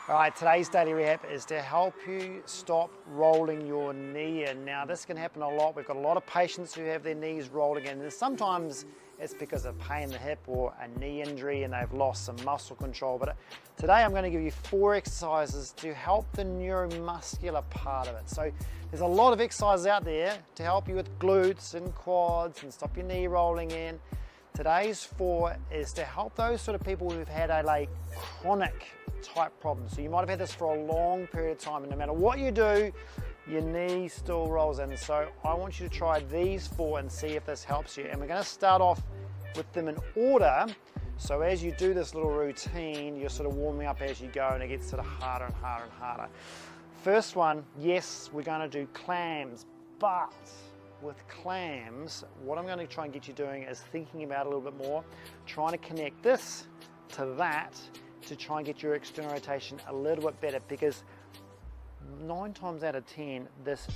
All right, today's daily rehab is to help you stop rolling your knee in. Now, this can happen a lot. We've got a lot of patients who have their knees rolling in, and sometimes it's because of pain in the hip or a knee injury and they've lost some muscle control. But today I'm going to give you 4 exercises to help the neuromuscular part of it. So there's a lot of exercises out there to help you with glutes and quads and stop your knee rolling in. Today's 4 is to help those sort of people who've had a chronic type problem. So you might have had this for a long period of time, and no matter what you do, your knee still rolls in. So I want you to try these 4 and see if this helps you. And we're going to start off with them in order. So as you do this little routine, you're sort of warming up as you go, and it gets sort of harder and harder and harder. First one, yes, we're going to do clams, but with clams, what I'm going to try and get you doing is thinking about it a little bit more, trying to connect this to that to try and get your external rotation a little bit better, because 9 times out of 10, this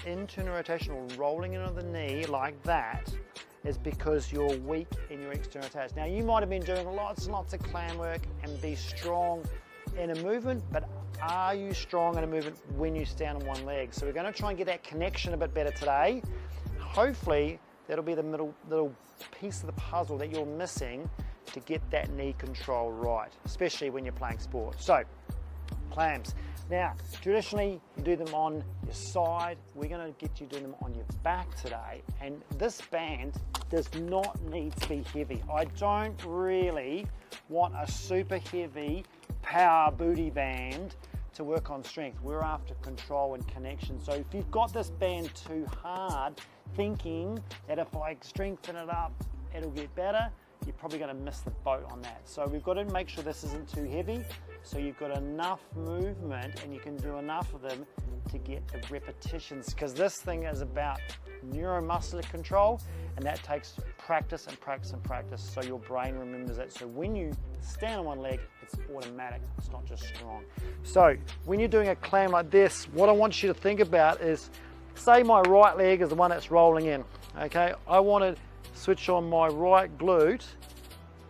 internal rotation or rolling into the knee like that is because you're weak in your external rotation. Now, you might have been doing lots and lots of clam work and be strong in a movement, but are you strong in a movement when you stand on one leg? So we're going to try and get that connection a bit better today. Hopefully, that'll be the little piece of the puzzle that you're missing to get that knee control right, especially when you're playing sport. So, clams. Now, traditionally, you do them on your side. We're going to get you doing them on your back today. And this band does not need to be heavy. I don't really want a super heavy power booty band to work on strength. We're after control and connection. So if you've got this band too hard, thinking that if I strengthen it up, it'll get better, you're probably going to miss the boat on that. So we've got to make sure this isn't too heavy, so you've got enough movement and you can do enough of them to get the repetitions, because this thing is about neuromuscular control, and that takes practice and practice and practice, so your brain remembers it. So when you stand on one leg, it's automatic, it's not just strong. So when you're doing a clam like this, what I want you to think about is, say my right leg is the one that's rolling in, okay? I want to switch on my right glute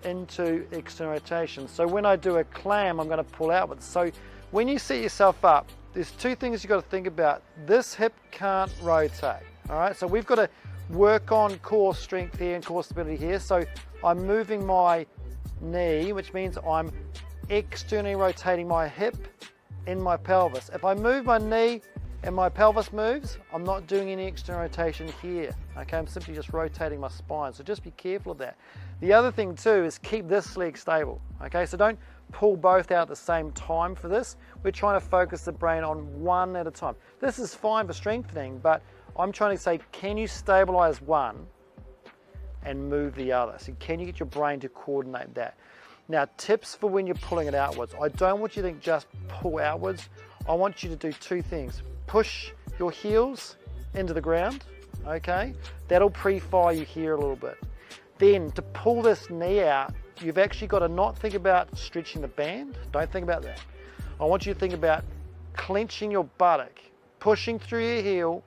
into external rotation. So when I do a clam, I'm going to pull outwards. So when you set yourself up, there's 2 things you've got to think about. This hip can't rotate, all right? So we've got to work on core strength here and core stability here. So I'm moving my knee, which means I'm externally rotating my hip in my pelvis. If I move my knee and my pelvis moves, I'm not doing any external rotation here, okay? I'm simply just rotating my spine, so just be careful of that. The other thing too is keep this leg stable, okay? So don't pull both out at the same time for this. We're trying to focus the brain on one at a time. This is fine for strengthening, but I'm trying to say, can you stabilize one and move the other? So can you get your brain to coordinate that? Now, tips for when you're pulling it outwards. I don't want you to think just pull outwards. I want you to do 2 things. Push your heels into the ground, okay? That'll pre-fire you here a little bit. Then to pull this knee out, you've actually got to not think about stretching the band. Don't think about that. I want you to think about clenching your buttock, pushing through your heel,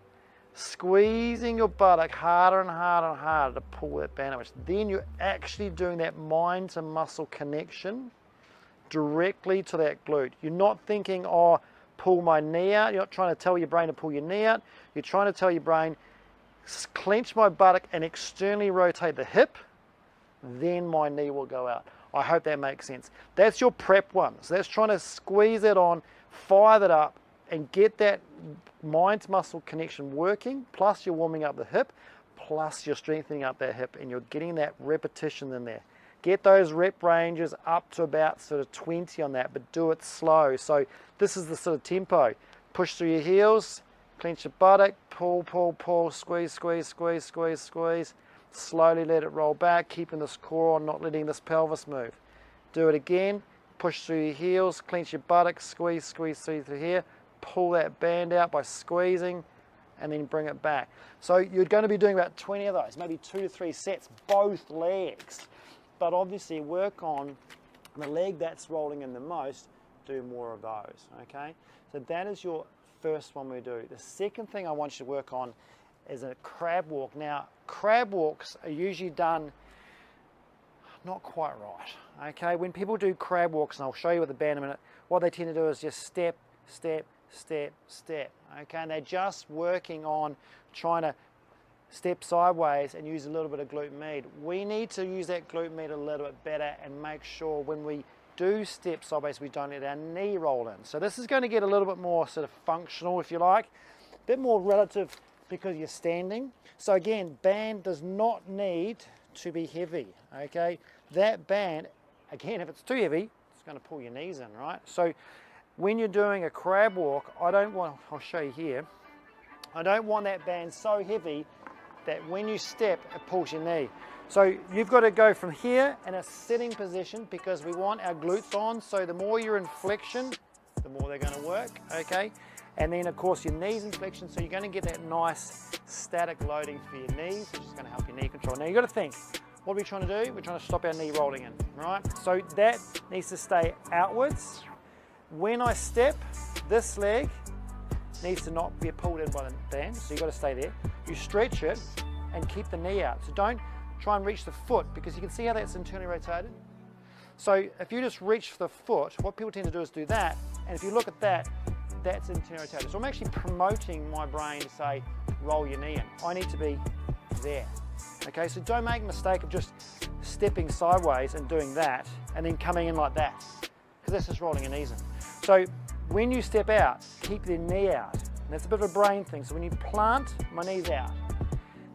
squeezing your buttock harder and harder and harder to pull that band out. Then you're actually doing that mind to muscle connection directly to that glute. You're not thinking, oh, pull my knee out. You're not trying to tell your brain to pull your knee out. You're trying to tell your brain, clench my buttock and externally rotate the hip, then my knee will go out. I hope that makes sense. That's your prep one. So that's trying to squeeze it on, fire that up, and get that mind-muscle connection working, plus you're warming up the hip, plus you're strengthening up that hip, and you're getting that repetition in there. Get those rep ranges up to about sort of 20 on that, but do it slow. So this is the sort of tempo. Push through your heels, clench your buttock, pull, pull, pull, squeeze, squeeze, squeeze, squeeze, squeeze. Slowly let it roll back, keeping this core on, not letting this pelvis move. Do it again. Push through your heels, clench your buttock, squeeze, squeeze through here. Pull that band out by squeezing, and then bring it back. So you're going to be doing about 20 of those, maybe 2 to 3 sets, both legs. But obviously work on the leg that's rolling in the most, do more of those, okay? So that is your first one we do. The second thing I want you to work on is a crab walk. Now, crab walks are usually done not quite right. Okay, when people do crab walks, and I'll show you with the band in a minute, what they tend to do is just step, step, step, step. Okay, and they're just working on trying to step sideways and use a little bit of glute med. We need to use that glute med a little bit better and make sure when we do step sideways we don't let our knee roll in. So this is going to get a little bit more sort of functional, if you like, a bit more relative because you're standing. So again, band does not need to be heavy. Okay, that band, again, if it's too heavy, it's going to pull your knees in, right? So when you're doing a crab walk, I'll show you here, I don't want that band so heavy that when you step, it pulls your knee. So you've got to go from here in a sitting position because we want our glutes on. So the more you're in flexion, the more they're going to work, okay? And then of course your knees in flexion, so you're going to get that nice static loading for your knees, which is going to help your knee control. Now you've got to think, what are we trying to do? We're trying to stop our knee rolling in, right? So that needs to stay outwards. When I step, this leg needs to not be pulled in by the band, so you've got to stay there. You stretch it and keep the knee out. So don't try and reach the foot because you can see how that's internally rotated. So if you just reach for the foot, what people tend to do is do that, and if you look at that, that's internally rotated. So I'm actually promoting my brain to say, roll your knee in. I need to be there. Okay, so don't make a mistake of just stepping sideways and doing that and then coming in like that, because that's just rolling your knees in. So when you step out, keep the knee out. And that's a bit of a brain thing. So when you plant, my knee's out.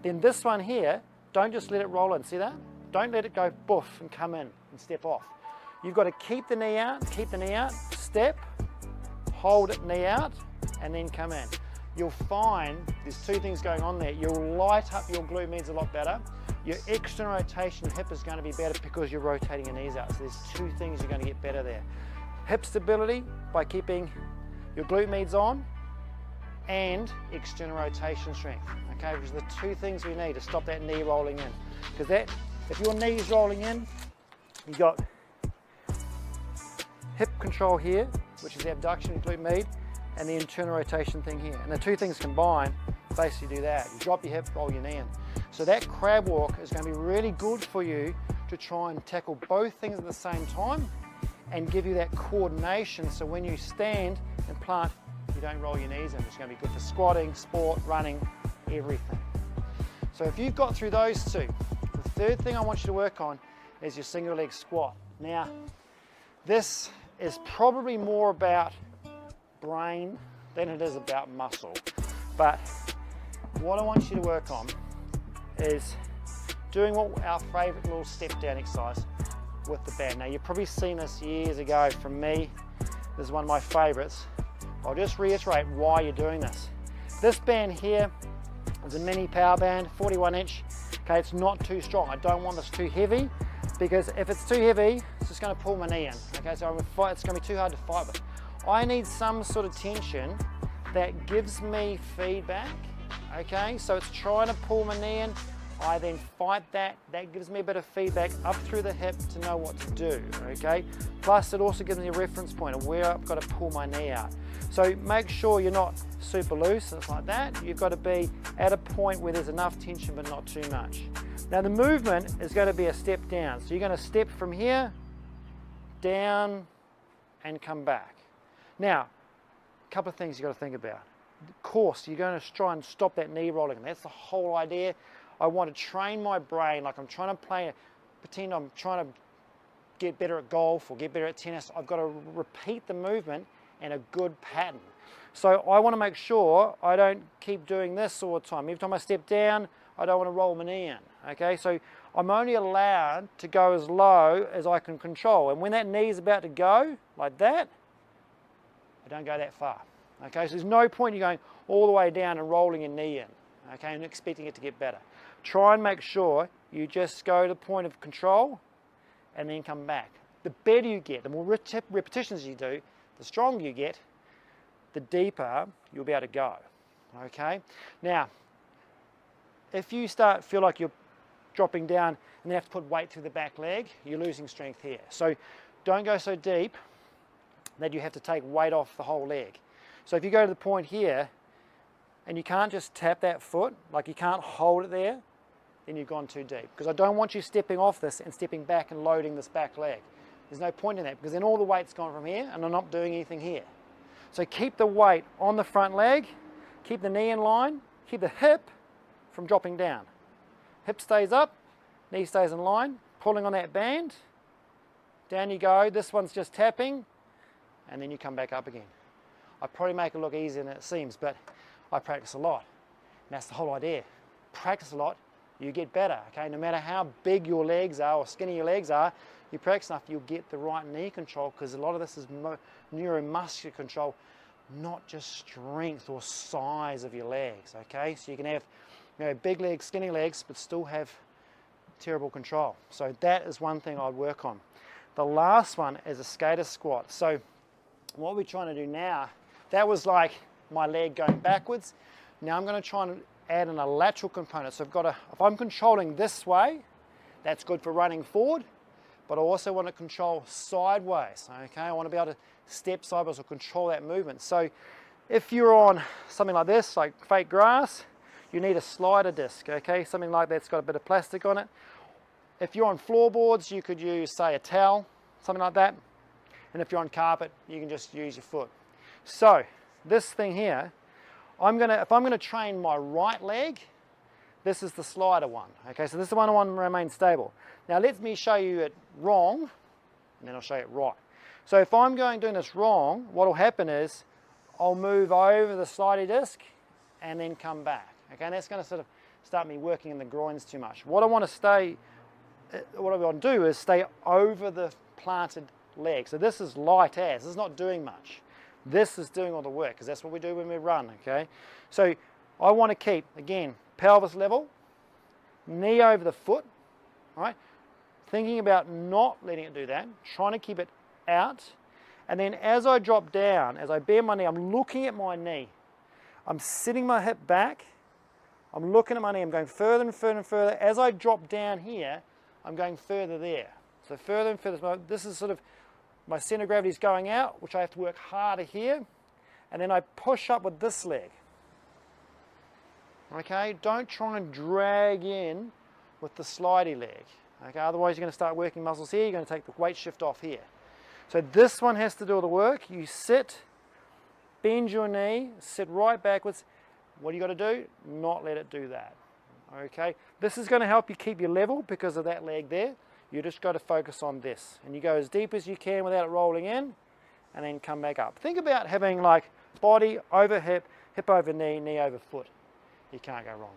Then this one here, don't just let it roll in. See that? Don't let it go boof and come in and step off. You've got to keep the knee out, step, hold it, knee out, and then come in. You'll find there's two things going on there. You'll light up your glute meds a lot better. Your external rotation hip is going to be better because you're rotating your knees out. So there's two things you're going to get better there. Hip stability by keeping your glute meds on, and external rotation strength, okay, which are the two things we need to stop that knee rolling in. Because that, if your knee's rolling in, you've got hip control here, which is the abduction glute med, and the internal rotation thing here. And the two things combined basically do that. You drop your hip, roll your knee in. So that crab walk is going to be really good for you to try and tackle both things at the same time and give you that coordination, so when you stand and plant, you don't roll your knees in. It's going to be good for squatting, sport, running, everything. So if you've got through those two, the third thing I want you to work on is your single leg squat. Now, this is probably more about brain than it is about muscle, but what I want you to work on is doing what our favorite little step down exercise with the band. Now you've probably seen this years ago from me. This is one of my favorites. I'll just reiterate why you're doing this. This band here is a mini power band, 41 inch. Okay, it's not too strong. I don't want this too heavy, because if it's too heavy, it's just going to pull my knee in. Okay, so it's going to be too hard to fight with. I need some sort of tension that gives me feedback. Okay, so it's trying to pull my knee in. I then fight that. That gives me a bit of feedback up through the hip to know what to do. Okay, plus it also gives me a reference point of where I've got to pull my knee out. So make sure you're not super loose, it's like that. You've got to be at a point where there's enough tension but not too much. Now the movement is going to be a step down. So you're going to step from here, down, and come back. Now, a couple of things you've got to think about. Of course, you're going to try and stop that knee rolling. That's the whole idea. I want to train my brain like I'm trying to pretend I'm trying to get better at golf or get better at tennis. I've got to repeat the movement in a good pattern. So I want to make sure I don't keep doing this all the time. Every time I step down, I don't want to roll my knee in. Okay, so I'm only allowed to go as low as I can control. And when that knee is about to go, like that, I don't go that far. Okay, so there's no point in you going all the way down and rolling your knee in, okay, and expecting it to get better. Try and make sure you just go to the point of control and then come back. The better you get, the more repetitions you do, the stronger you get, the deeper you'll be able to go. Okay? Now, if you feel like you're dropping down and then have to put weight through the back leg, you're losing strength here. So don't go so deep that you have to take weight off the whole leg. So if you go to the point here and you can't just tap that foot, like you can't hold it there, then you've gone too deep. Because I don't want you stepping off this and stepping back and loading this back leg. There's no point in that, because then all the weight's gone from here and I'm not doing anything here. So keep the weight on the front leg, keep the knee in line, keep the hip from dropping down. Hip stays up, knee stays in line, pulling on that band, down you go. This one's just tapping, and then you come back up again. I probably make it look easier than it seems, but I practice a lot. And that's the whole idea. Practice a lot, you get better, okay? No matter how big your legs are or skinny your legs are, you practice enough, you'll get the right knee control, because a lot of this is neuro-muscular control, not just strength or size of your legs, okay? So you can have, you know, big legs, skinny legs, but still have terrible control. So that is one thing I'd work on. The last one is a skater squat. So what we're trying to do now, that was like my leg going backwards. Now I'm going to try and add in a lateral component. So if I'm controlling this way, that's good for running forward, but I also want to control sideways, okay? I want to be able to step sideways or control that movement. So if you're on something like this, like fake grass, you need a slider disc, okay? Something like that's got a bit of plastic on it. If you're on floorboards, you could use, say, a towel, something like that. And if you're on carpet, you can just use your foot. So this thing here, if I'm gonna train my right leg, this is the slider one, okay? So this is the one I want to remain stable. Now let me show you it wrong, and then I'll show you it right. So if I'm doing this wrong, what will happen is I'll move over the slidey disc and then come back, okay? And that's going to sort of start me working in the groins too much. What I want to do is stay over the planted leg. So this is light as, this is not doing much. This is doing all the work, because that's what we do when we run, okay? So I want to keep, again, pelvis level, knee over the foot, right? Thinking about not letting it do that, trying to keep it out, and then as I drop down, as I bend my knee, I'm looking at my knee. I'm sitting my hip back, I'm looking at my knee, I'm going further and further and further. As I drop down here, I'm going further there. So further and further, this is sort of, my center of gravity is going out, which I have to work harder here, and then I push up with this leg. Okay, don't try and drag in with the slidey leg. Okay, otherwise you're going to start working muscles here, you're going to take the weight shift off here. So this one has to do all the work. You sit, bend your knee, sit right backwards. What do you got to do? Not let it do that. Okay, this is going to help you keep your level because of that leg there. You just got to focus on this. And you go as deep as you can without it rolling in, and then come back up. Think about having like body over hip, hip over knee, knee over foot. You can't go wrong.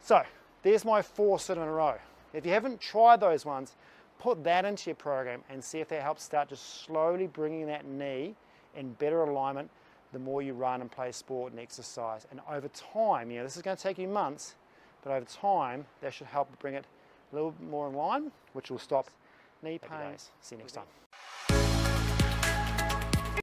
So there's my 4 sort of in a row. If you haven't tried those ones, put that into your program and see if that helps start just slowly bringing that knee in better alignment the more you run and play sport and exercise. And over time, you know, this is going to take you months, but over time, that should help bring it a little more in line, which will stop knee pain. See you next time.